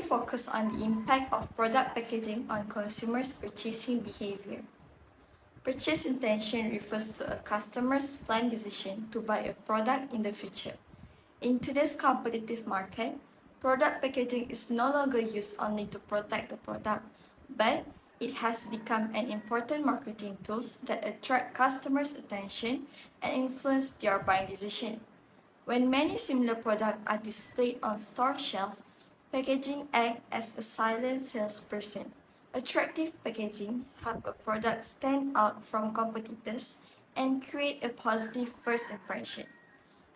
focused on the impact of product packaging on consumers' purchasing behavior. Purchase intention refers to a customer's planned decision to buy a product in the future. In today's competitive market, product packaging is no longer used only to protect the product, but it has become an important marketing tool that attract customers' attention and influence their buying decision. When many similar products are displayed on store shelf, packaging acts as a silent salesperson. Attractive packaging help a product stand out from competitors and create a positive first impression.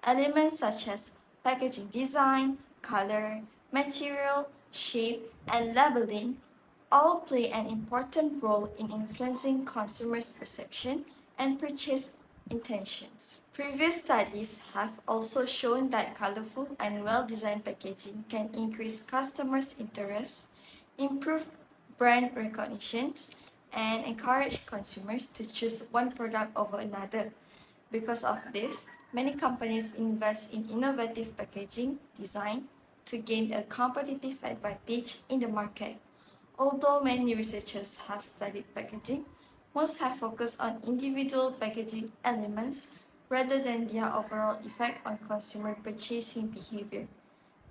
Elements such as packaging design, color, material, shape, and labeling all play an important role in influencing consumers' perception and purchase intentions. Previous studies have also shown that colorful and well-designed packaging can increase customers' interest, improve brand recognitions, and encourage consumers to choose one product over another. Because of this, many companies invest in innovative packaging design to gain a competitive advantage in the market. Although many researchers have studied packaging, most have focused on individual packaging elements rather than their overall effect on consumer purchasing behavior.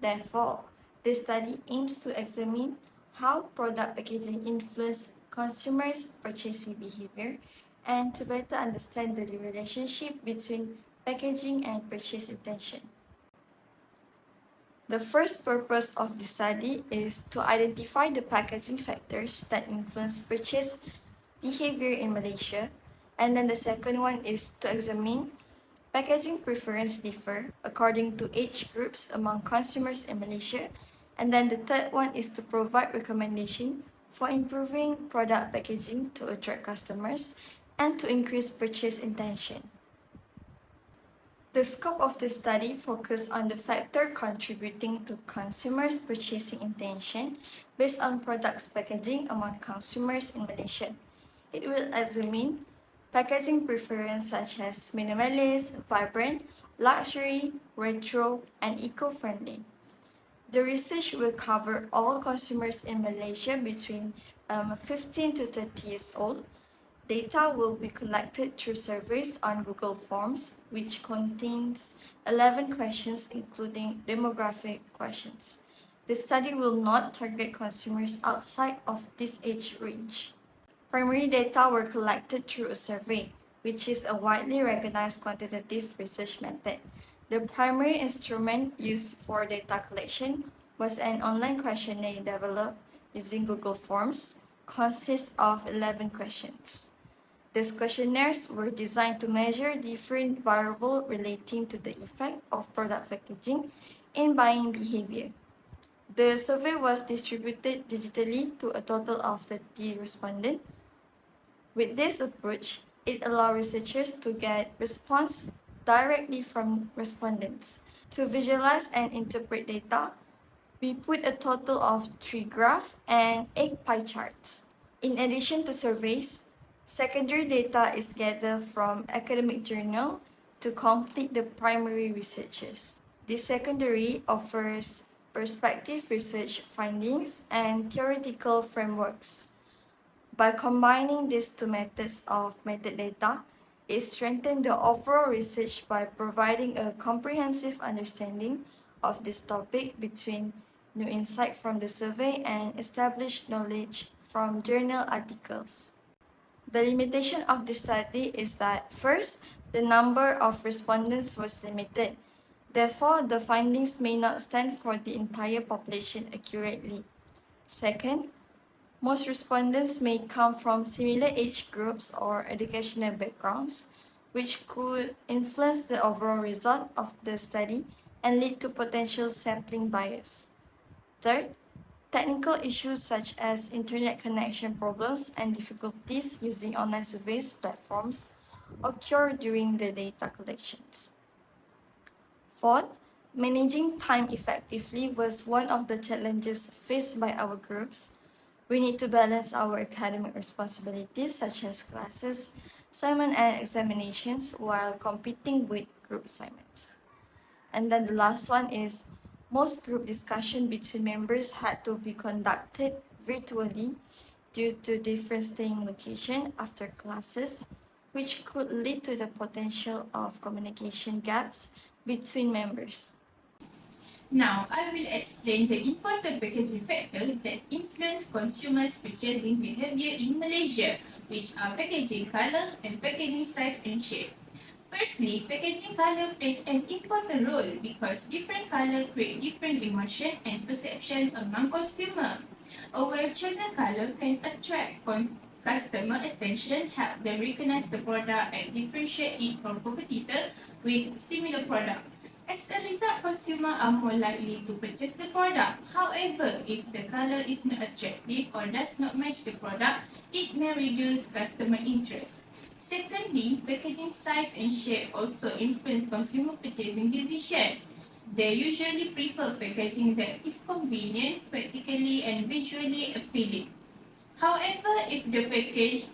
Therefore, this study aims to examine how product packaging influences consumers' purchasing behavior and to better understand the relationship between packaging and purchase intention. The first purpose of the study is to identify the packaging factors that influence purchase behavior in Malaysia, and then the second one is to examine packaging preference differ according to age groups among consumers in Malaysia, and then the third one is to provide recommendation for improving product packaging to attract customers and to increase purchase intention. The scope of the study focused on the factor contributing to consumers' purchasing intention based on products packaging among consumers in Malaysia. It will examine packaging preference such as minimalist, vibrant, luxury, retro, and eco-friendly. The research will cover all consumers in Malaysia between 15 to 30 years old. Data will be collected through surveys on Google Forms, which contains 11 questions including demographic questions. The study will not target consumers outside of this age range. Primary data were collected through a survey, which is a widely recognized quantitative research method. The primary instrument used for data collection was an online questionnaire developed using Google Forms, consists of 11 questions. These questionnaires were designed to measure different variables relating to the effect of product packaging in buying behavior. The survey was distributed digitally to a total of 30 respondents. With this approach, it allowed researchers to get response directly from respondents. To visualize and interpret data, we put a total of 3 graphs and 8 pie charts. In addition to surveys, secondary data is gathered from academic journals to complete the primary researches. This secondary offers perspective research findings and theoretical frameworks. By combining these two methods of metadata, it strengthens the overall research by providing a comprehensive understanding of this topic between new insight from the survey and established knowledge from journal articles. The limitation of this study is that, first, the number of respondents was limited. Therefore, the findings may not stand for the entire population accurately. Second, most respondents may come from similar age groups or educational backgrounds, which could influence the overall result of the study and lead to potential sampling bias. Third, technical issues such as internet connection problems and difficulties using online surveys platforms occur during the data collections. Fourth, managing time effectively was one of the challenges faced by our groups. We need to balance our academic responsibilities such as classes, assignment and examinations while competing with group assignments. And then the last one is, Most group discussion between members had to be conducted virtually due to different staying location after classes, which could lead to the potential of communication gaps between members. Now, I will explain the important packaging factors that influence consumers' purchasing behavior in Malaysia, which are packaging color and packaging size and shape. Firstly, packaging color plays an important role because different color create different emotion and perception among consumers. A well-chosen color can attract customer attention, help them recognize the product and differentiate it from competitors with similar product. As a result, consumers are more likely to purchase the product. However, if the color is not attractive or does not match the product, it may reduce customer interest. Secondly, packaging size and shape also influence consumer purchasing decision. They usually prefer packaging that is convenient, practically, and visually appealing. However, if the package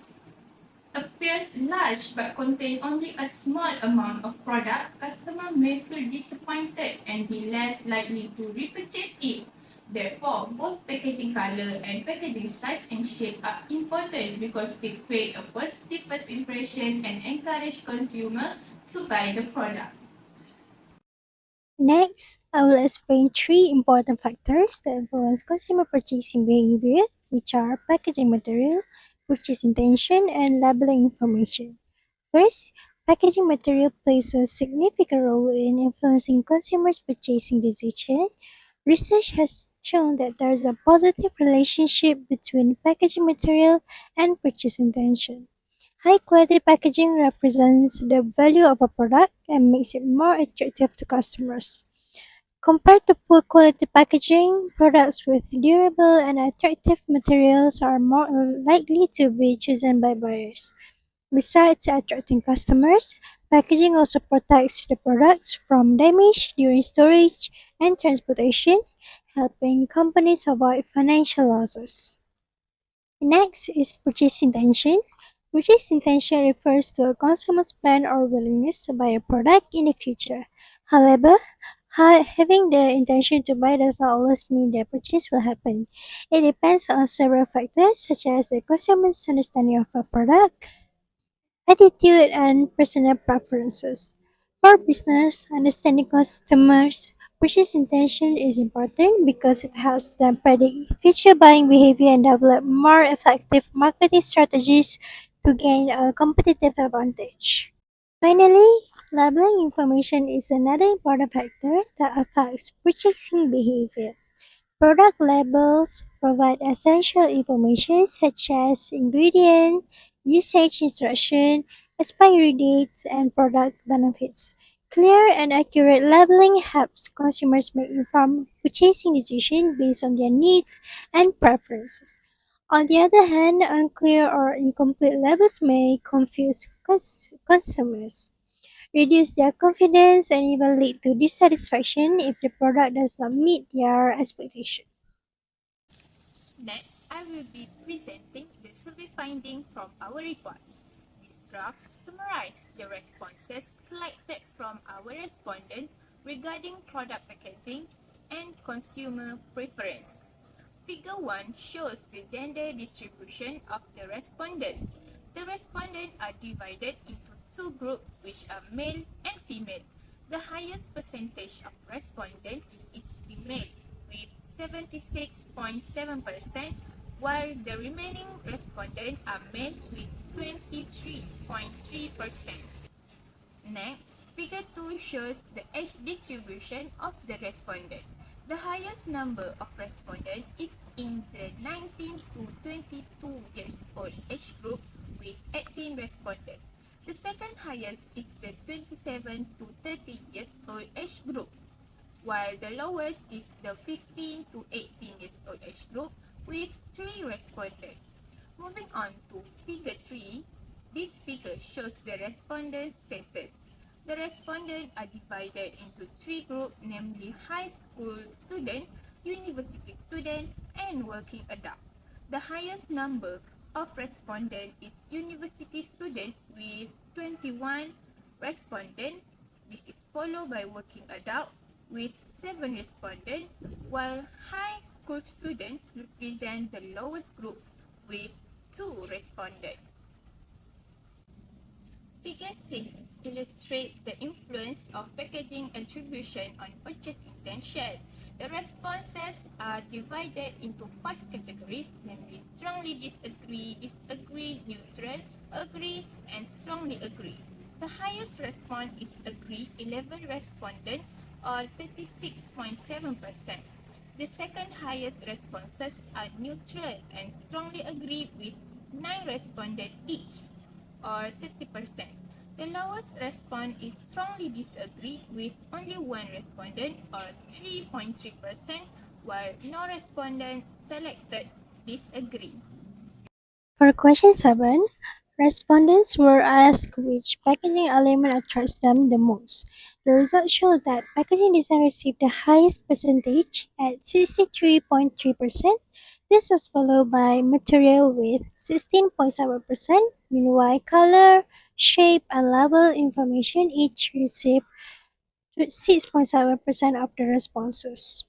appears large but contains only a small amount of product, customer may feel disappointed and be less likely to repurchase it. Therefore, both packaging color and packaging size and shape are important because they create a positive first impression and encourage consumer to buy the product. Next, I will explain three important factors that influence consumer purchasing behavior, which are packaging material, purchase intention, and labeling information. First, packaging material plays a significant role in influencing consumers' purchasing decision. Research has shown that there is a positive relationship between packaging material and purchase intention. High quality packaging represents the value of a product and makes it more attractive to customers. Compared to poor quality packaging, products with durable and attractive materials are more likely to be chosen by buyers. Besides attracting customers, packaging also protects the products from damage during storage and transportation, helping companies avoid financial losses. Next is purchase intention. Purchase intention refers to a consumer's plan or willingness to buy a product in the future. However, having the intention to buy does not always mean the purchase will happen. It depends on several factors such as the consumer's understanding of a product, attitude, and personal preferences. For business, understanding customers' purchase intention is important because it helps them predict future buying behavior and develop more effective marketing strategies to gain a competitive advantage. Finally, labeling information is another important factor that affects purchasing behavior. Product labels provide essential information such as ingredient, usage instruction, expiry dates, and product benefits. Clear and accurate labeling helps consumers make informed purchasing decisions based on their needs and preferences. On the other hand, unclear or incomplete labels may confuse consumers, reduce their confidence, and even lead to dissatisfaction if the product does not meet their expectations. Next, I will be presenting the survey finding from our report. This graph summarizes the responses collected from our respondents regarding product packaging and consumer preference. Figure 1 shows the gender distribution of the respondents. The respondents are divided into two groups which are male and female. The highest percentage of respondents is female with 76.7%, while the remaining respondents are male with 23.3%. Next, figure 2 shows the age distribution of the respondent. The highest number of respondents is in the 19 to 22 years old age group with 18 respondents. The second highest is the 27 to 30 years old age group, while the lowest is the 15 to 18 years old age group with 3 respondents. Moving on to figure 3, this figure shows the respondent status. The respondents are divided into three groups, namely high school student, university student, and working adult. The highest number of respondents is university student with 21 respondents. This is followed by working adult with 7 responded, while high school students represent the lowest group with 2 responded. Figure 6 illustrates the influence of packaging attribution on purchase intention. The responses are divided into 5 categories, namely strongly disagree, neutral, agree, and strongly agree. The highest response is agree, 11 responded, or 36.7%. The second highest responses are neutral and strongly agree with 9 responded each, or 30%. The lowest response is strongly disagree with only one respondent, or 3.3%, while no respondent selected disagree. For question 7, respondents were asked which packaging element attracts them the most. The results show that packaging design received the highest percentage at 63.3%. This was followed by material with 16.7%. Meanwhile, color, shape, and label information each received 6.7% of the responses.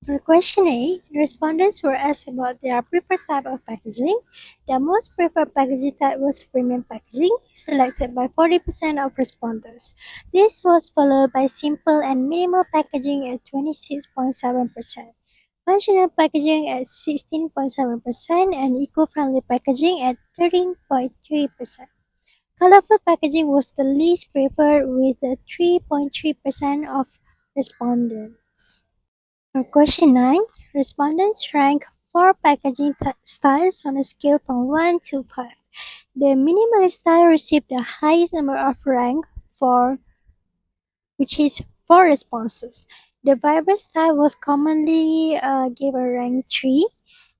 For question 8, respondents were asked about their preferred type of packaging. The most preferred packaging type was premium packaging, selected by 40% of respondents. This was followed by simple and minimal packaging at 26.7%, functional packaging at 16.7%, and eco-friendly packaging at 13.3%. Colorful packaging was the least preferred with 3.3% of respondents. For question 9, respondents rank 4 packaging styles on a scale from 1 to 5. The minimalist style received the highest number of rank 4, which is 4 responses. The vibrant style was commonly given rank 3.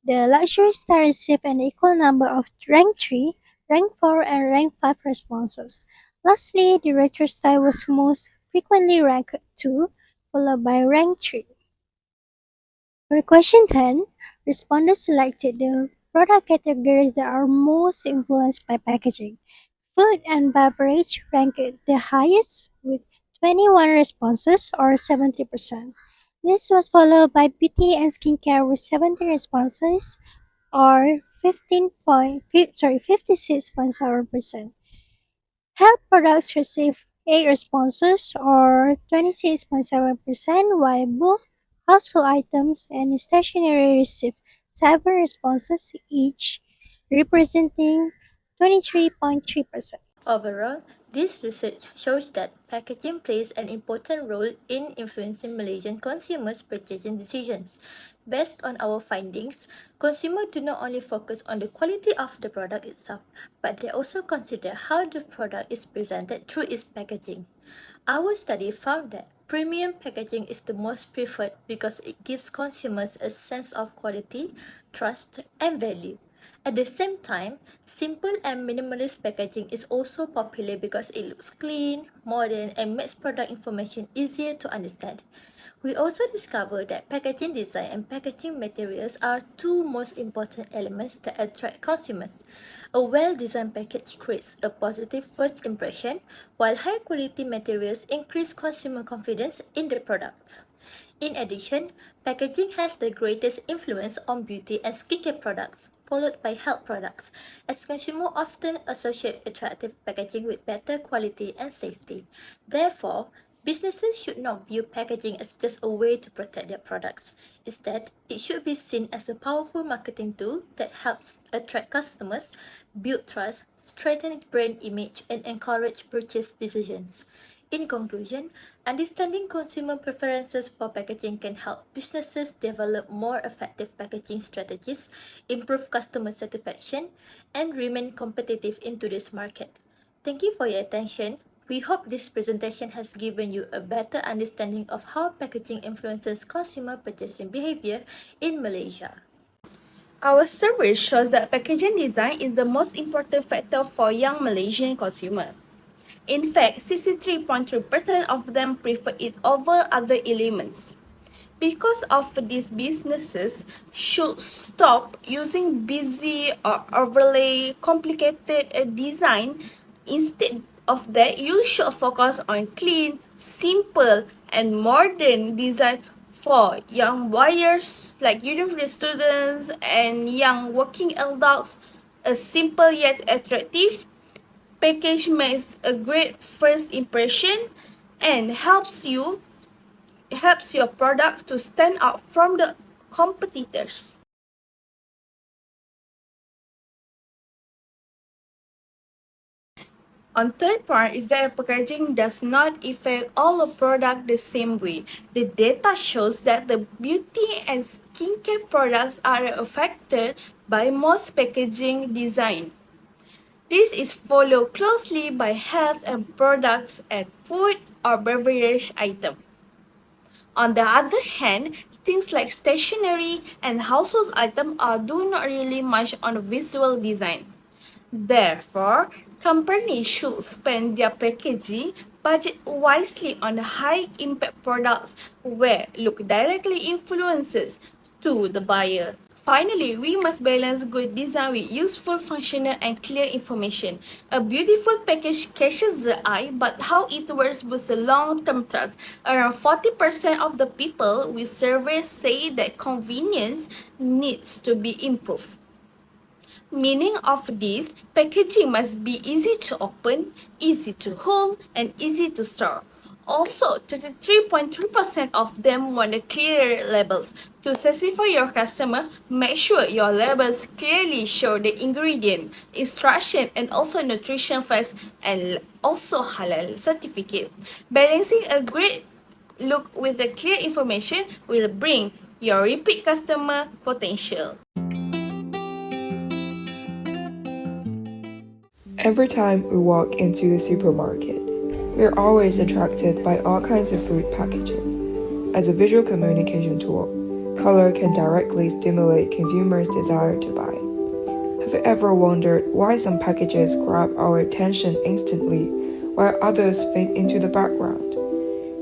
The luxury style received an equal number of rank 3, rank 4, and rank 5 responses. Lastly, the retro style was most frequently ranked 2, followed by rank 3. For question 10, respondents selected the product categories that are most influenced by packaging. Food and beverage ranked the highest with 21 responses or 70%. This was followed by beauty and skincare with 70 responses or 56.7%. Health products received 8 responses or 26.7%, while both household items and stationery received 7 responses each, representing 23.3%. Overall, this research shows that packaging plays an important role in influencing Malaysian consumers' purchasing decisions. Based on our findings, consumers do not only focus on the quality of the product itself, but they also consider how the product is presented through its packaging. Our study found that premium packaging is the most preferred because it gives consumers a sense of quality, trust, and value. At the same time, simple and minimalist packaging is also popular because it looks clean, modern, and makes product information easier to understand. We also discovered that packaging design and packaging materials are two most important elements that attract consumers. A well-designed package creates a positive first impression, while high-quality materials increase consumer confidence in the product. In addition, packaging has the greatest influence on beauty and skincare products, followed by health products, as consumers often associate attractive packaging with better quality and safety. Therefore, businesses should not view packaging as just a way to protect their products. Instead, it should be seen as a powerful marketing tool that helps attract customers, build trust, strengthen brand image, and encourage purchase decisions. In conclusion, understanding consumer preferences for packaging can help businesses develop more effective packaging strategies, improve customer satisfaction, and remain competitive in today's market. Thank you for your attention. We hope this presentation has given you a better understanding of how packaging influences consumer purchasing behavior in Malaysia. Our survey shows that packaging design is the most important factor for young Malaysian consumers. In fact, 63.3% of them prefer it over other elements. Because of these, businesses should stop using busy or overly complicated design. Instead of that, you should focus on clean, simple, and modern design for young buyers like university students and young working adults. A simple yet attractive package makes a great first impression and helps your product to stand out from the competitors. On third part is that packaging does not affect all the product the same way. The data shows that the beauty and skincare products are affected by most packaging design. This is followed closely by health and products and food or beverage items. On the other hand, things like stationery and household items do not really much on visual design. Therefore, companies should spend their packaging budget wisely on high-impact products where look directly influences to the buyer. Finally, we must balance good design with useful, functional, and clear information. A beautiful package catches the eye, but how it works with the long-term trust. Around 40% of the people we survey say that convenience needs to be improved. Meaning of this, packaging must be easy to open, easy to hold, and easy to store. Also, 33.3% of them want the clear labels. To satisfy your customer, make sure your labels clearly show the ingredient, instruction, and also nutrition facts, and also halal certificate. Balancing a great look with the clear information will bring your repeat customer potential. Every time we walk into the supermarket, we're always attracted by all kinds of food packaging. As a visual communication tool, color can directly stimulate consumers' desire to buy. Have you ever wondered why some packages grab our attention instantly while others fade into the background?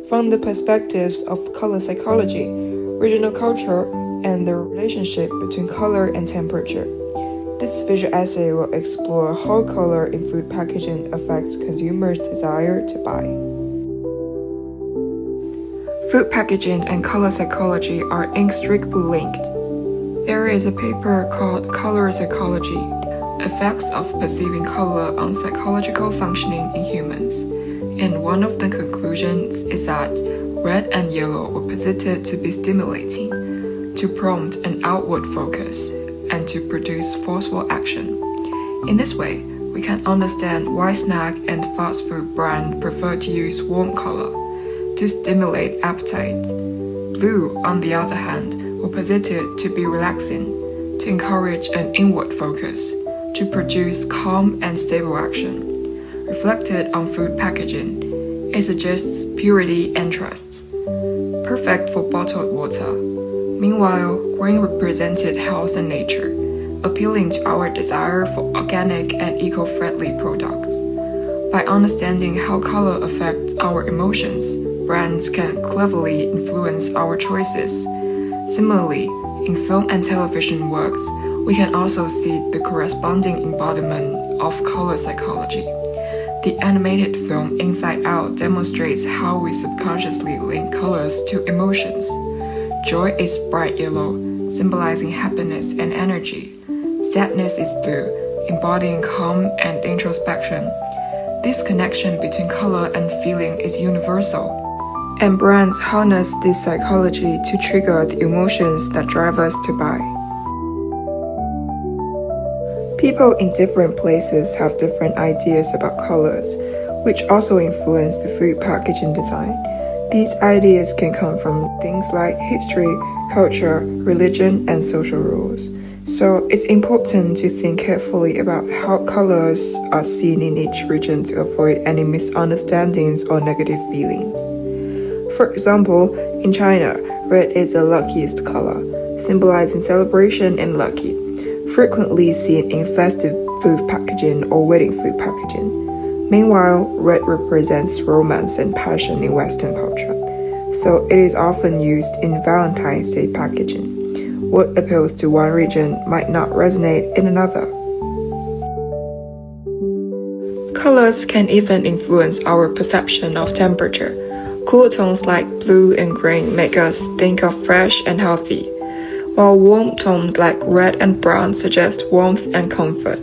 From the perspectives of color psychology, regional culture, and the relationship between color and temperature, this visual essay will explore how color in food packaging affects consumers' desire to buy. Food packaging and color psychology are inextricably linked. There is a paper called Color Psychology: Effects of Perceiving Color on Psychological Functioning in Humans, and one of the conclusions is that red and yellow were posited to be stimulating, to prompt an outward focus, and to produce forceful action. In this way, we can understand why snack and fast food brands prefer to use warm color to stimulate appetite. Blue, on the other hand, were posited to be relaxing, to encourage an inward focus, to produce calm and stable action. Reflected on food packaging, it suggests purity and trust, perfect for bottled water. Meanwhile, green represented health and nature, appealing to our desire for organic and eco-friendly products. By understanding how color affects our emotions, brands can cleverly influence our choices. Similarly, in film and television works, we can also see the corresponding embodiment of color psychology. The animated film Inside Out demonstrates how we subconsciously link colors to emotions. Joy is bright yellow, symbolizing happiness and energy. Sadness is blue, embodying calm and introspection. This connection between color and feeling is universal, and brands harness this psychology to trigger the emotions that drive us to buy. People in different places have different ideas about colors, which also influence the food packaging design. These ideas can come from things like history, culture, religion, and social rules. So it's important to think carefully about how colors are seen in each region to avoid any misunderstandings or negative feelings. For example, in China, red is the luckiest color, symbolizing celebration and lucky, frequently seen in festive food packaging or wedding food packaging. Meanwhile, red represents romance and passion in Western culture, so it is often used in Valentine's Day packaging. What appeals to one region might not resonate in another. Colors can even influence our perception of temperature. Cool tones like blue and green make us think of fresh and healthy, while warm tones like red and brown suggest warmth and comfort.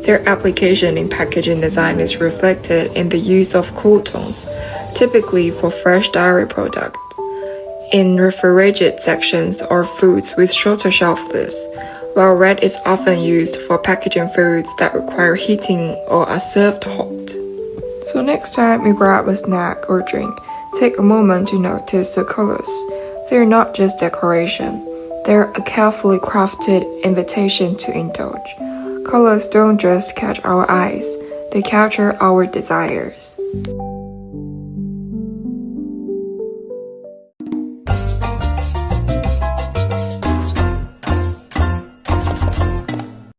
Their application in packaging design is reflected in the use of cool tones, typically for fresh dairy products, in refrigerated sections or foods with shorter shelf lives, while red is often used for packaging foods that require heating or are served hot. So next time you grab a snack or drink, take a moment to notice the colors. They're not just decoration, they're a carefully crafted invitation to indulge. Colors don't just catch our eyes, they capture our desires.